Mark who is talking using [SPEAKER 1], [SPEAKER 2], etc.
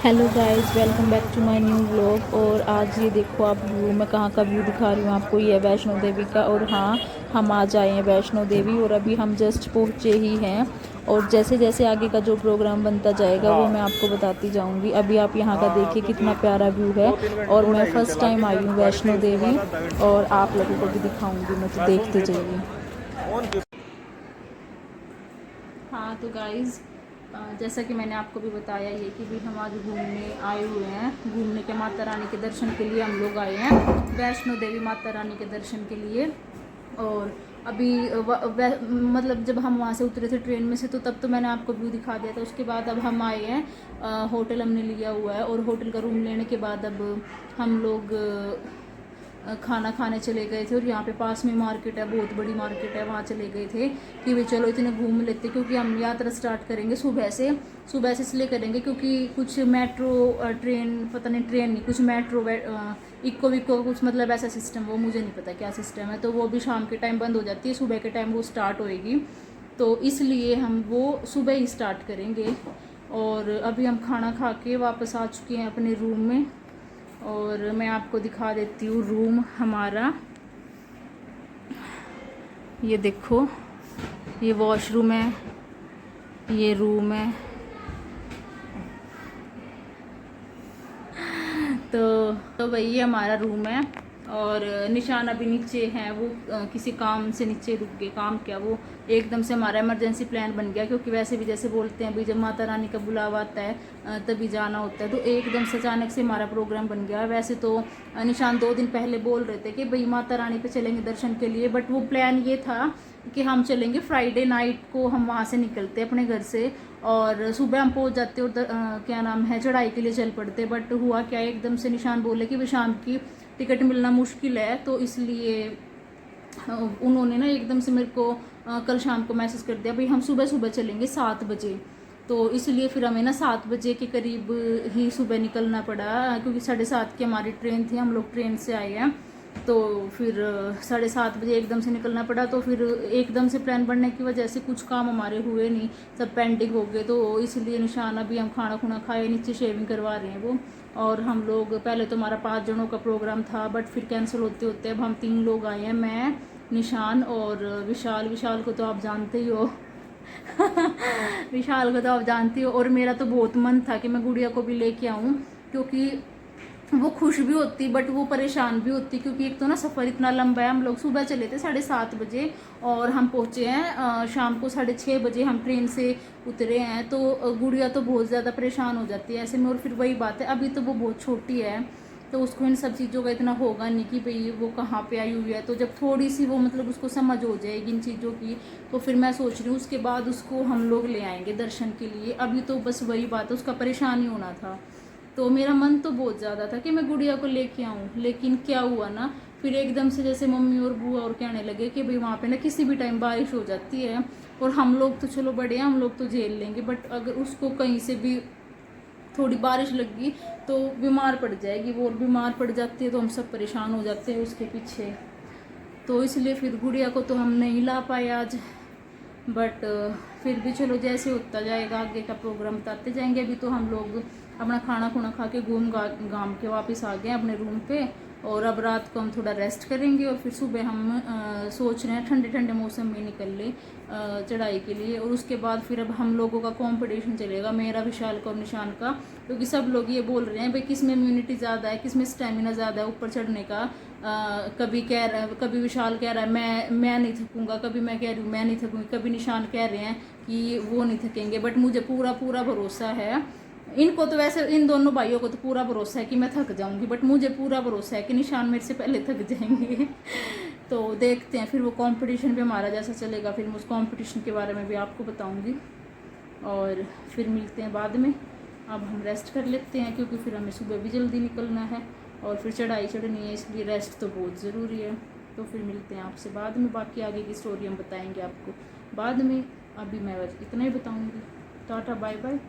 [SPEAKER 1] Hello guys, welcome back to my new vlog. और आज ये देखो आप व्यू, मैं कहाँ का व्यू दिखा रही हूँ आपको। ये है वैष्णो देवी का। और हाँ, हम आज आए हैं वैष्णो देवी और अभी हम जस्ट पहुँचे ही हैं। और जैसे जैसे आगे का जो प्रोग्राम बनता जाएगा वो मैं आपको बताती जाऊँगी। अभी आप यहाँ का
[SPEAKER 2] हाँ,
[SPEAKER 1] देखिए
[SPEAKER 2] क्योंकि
[SPEAKER 1] कितना प्यारा व्यू है।
[SPEAKER 2] दो तीन घंटे
[SPEAKER 1] और
[SPEAKER 2] दो
[SPEAKER 1] मैं
[SPEAKER 2] ढाई घंटे
[SPEAKER 1] फर्स्ट टाइम
[SPEAKER 2] लगे
[SPEAKER 1] आई
[SPEAKER 2] घर
[SPEAKER 1] हूँ
[SPEAKER 2] बैठे,
[SPEAKER 1] वैष्णो
[SPEAKER 2] उसके
[SPEAKER 1] देवी
[SPEAKER 2] बाद आधा घंटा
[SPEAKER 1] और
[SPEAKER 2] लगेगा
[SPEAKER 1] आप लोगों को भी
[SPEAKER 2] हमारा।
[SPEAKER 1] दिखाऊँगी, मैं तो
[SPEAKER 2] आईफोन
[SPEAKER 1] देखते
[SPEAKER 2] के तो
[SPEAKER 1] जाइए।
[SPEAKER 2] फोन के।
[SPEAKER 1] हाँ तो गाइज़, जैसा कि मैंने आपको भी बताया ये कि भी हम आज घूमने आए हुए हैं। घूमने के माता रानी के दर्शन के लिए हम लोग आए हैं, वैष्णो देवी माता रानी के दर्शन के लिए। और अभी मतलब जब हम वहाँ से उतरे थे ट्रेन में से तो तब तो मैंने आपको व्यू दिखा दिया था। उसके बाद अब हम आए हैं, होटल हमने लिया हुआ है और होटल का रूम लेने के बाद अब हम लोग खाना खाने चले गए थे। और यहाँ पे पास में मार्केट है, बहुत बड़ी मार्केट है, वहाँ चले गए थे कि भाई चलो इतने घूम लेते, क्योंकि हम यात्रा स्टार्ट करेंगे सुबह से इसलिए करेंगे क्योंकि कुछ मेट्रो ट्रेन, पता नहीं ट्रेन नहीं, कुछ मेट्रो इक्को विक्को कुछ, मतलब ऐसा सिस्टम, वो मुझे नहीं पता क्या सिस्टम है, तो वो भी शाम के टाइम बंद हो जाती है, सुबह के टाइम वो स्टार्ट होएगी। तो इसलिए हम वो सुबह ही स्टार्ट करेंगे। और अभी हम खाना खा के वापस आ चुके हैं अपने रूम में। और मैं आपको दिखा देती हूँ रूम हमारा। ये देखो, ये वॉशरूम है, ये रूम है। तो भाई ये हमारा रूम है। और निशान अभी नीचे हैं, वो किसी काम से नीचे रुक गए। काम क्या, वो एकदम से हमारा इमरजेंसी प्लान बन गया, क्योंकि वैसे भी जैसे बोलते हैं अभी जब माता रानी का बुलावा आता है तभी जाना होता है। तो एकदम से अचानक से हमारा प्रोग्राम बन गया। वैसे तो निशान 2 दिन पहले बोल रहे थे कि भाई माता रानी पे चलेंगे दर्शन के लिए, बट वो प्लान ये था कि हम चलेंगे फ्राइडे नाइट को, हम वहाँ से निकलते अपने घर से और सुबह हम पहुँच जाते और क्या नाम है, चढ़ाई के लिए चल पड़ते। बट हुआ क्या, एकदम से निशान बोले कि शाम की टिकट मिलना मुश्किल है, तो इसलिए उन्होंने ना एकदम से मेरे को कल शाम को मैसेज कर दिया भाई हम सुबह सुबह चलेंगे 7 बजे। तो इसलिए फिर हमें ना 7 बजे के करीब ही सुबह निकलना पड़ा, क्योंकि 7:30 की हमारी ट्रेन थी, हम लोग ट्रेन से आए हैं। तो फिर 7:30 बजे एकदम से निकलना पड़ा। तो फिर एकदम से प्लान बनने की वजह से कुछ काम हमारे हुए नहीं, सब पेंडिंग हो गए। तो इसलिए निशान अभी हम खाना खुना खाए, नीचे शेविंग करवा रहे हैं वो। और हम लोग पहले तो हमारा 5 जनों का प्रोग्राम था, बट फिर कैंसिल होते होते अब हम 3 लोग आए हैं, मैं, निशान और विशाल। विशाल को तो आप जानते ही हो। विशाल को तो आप जानती हो। और मेरा तो बहुत मन था कि मैं गुड़िया को भी लेके आऊँ, क्योंकि वो खुश भी होती बट वो परेशान भी होती, क्योंकि एक तो ना सफ़र इतना लंबा है। हम लोग सुबह चले थे 7:30 बजे और हम पहुँचे हैं शाम को 6:30 बजे हम ट्रेन से उतरे हैं। तो गुड़िया तो बहुत ज़्यादा परेशान हो जाती है ऐसे में। और फिर वही बात है, अभी तो वो बहुत छोटी है, तो उसको इन सब चीज़ों का इतना होगा नहीं कि भाई वो कहाँ पे आई हुई है। तो जब थोड़ी सी वो मतलब उसको समझ हो जाएगी इन चीज़ों की, तो फिर मैं सोच रही हूँ उसके बाद उसको हम लोग ले आएंगे दर्शन के लिए। अभी तो बस वही बात है, उसका परेशान ही होना था। तो मेरा मन तो बहुत ज़्यादा था कि मैं गुड़िया को लेके आऊँ, लेकिन क्या हुआ ना, फिर एकदम से जैसे मम्मी और बुआ और कहने लगे कि भाई वहाँ पे ना किसी भी टाइम बारिश हो जाती है। और हम लोग तो चलो बड़े हैं, हम लोग तो झेल लेंगे, बट अगर उसको कहीं से भी थोड़ी बारिश लग गई तो बीमार पड़ जाएगी वो, और बीमार पड़ जाती है तो हम सब परेशान हो जाते हैं उसके पीछे। तो इसलिए फिर गुड़िया को तो हम नहीं ला पाए आज। बट फिर भी चलो जैसे होता जाएगा, आगे का प्रोग्राम बताते जाएंगे। अभी तो हम लोग अपना खाना खुना खा के घूम घाम के वापस आ गए अपने रूम पे। और अब रात को हम थोड़ा रेस्ट करेंगे और फिर सुबह हम सोच रहे हैं ठंडे ठंडे मौसम में निकल ले चढ़ाई के लिए। और उसके बाद फिर अब हम लोगों का कंपटीशन चलेगा, मेरा, विशाल का और निशान का, क्योंकि सब लोग ये बोल रहे हैं भाई किस में इम्यूनिटी ज़्यादा है, किस में स्टेमिना ज़्यादा है ऊपर चढ़ने का। कभी विशाल कह रहा है मैं नहीं थकूंगा, कभी मैं कह रही हूँ मैं नहीं थकूंगी, कभी निशान कह रहे हैं कि वो नहीं थकेंगे। बट मुझे पूरा पूरा भरोसा है, इनको तो वैसे इन दोनों भाइयों को तो पूरा भरोसा है कि मैं थक जाऊंगी, बट मुझे पूरा भरोसा है कि निशान मेरे से पहले थक जाएंगे। तो देखते हैं फिर वो कंपटीशन भी हमारा जैसा चलेगा, फिर मैं उस कंपटीशन के बारे में भी आपको बताऊंगी। और फिर मिलते हैं बाद में। अब हम रेस्ट कर लेते हैं, क्योंकि फिर हमें सुबह भी जल्दी निकलना है और फिर चढ़ाई चढ़नी है, इसलिए रेस्ट तो बहुत ज़रूरी है। तो फिर मिलते हैं आपसे बाद में, बाकी आगे की स्टोरी हम बताएंगे आपको बाद में। अभी मैं बस इतना ही बताऊंगी। Tata bye bye.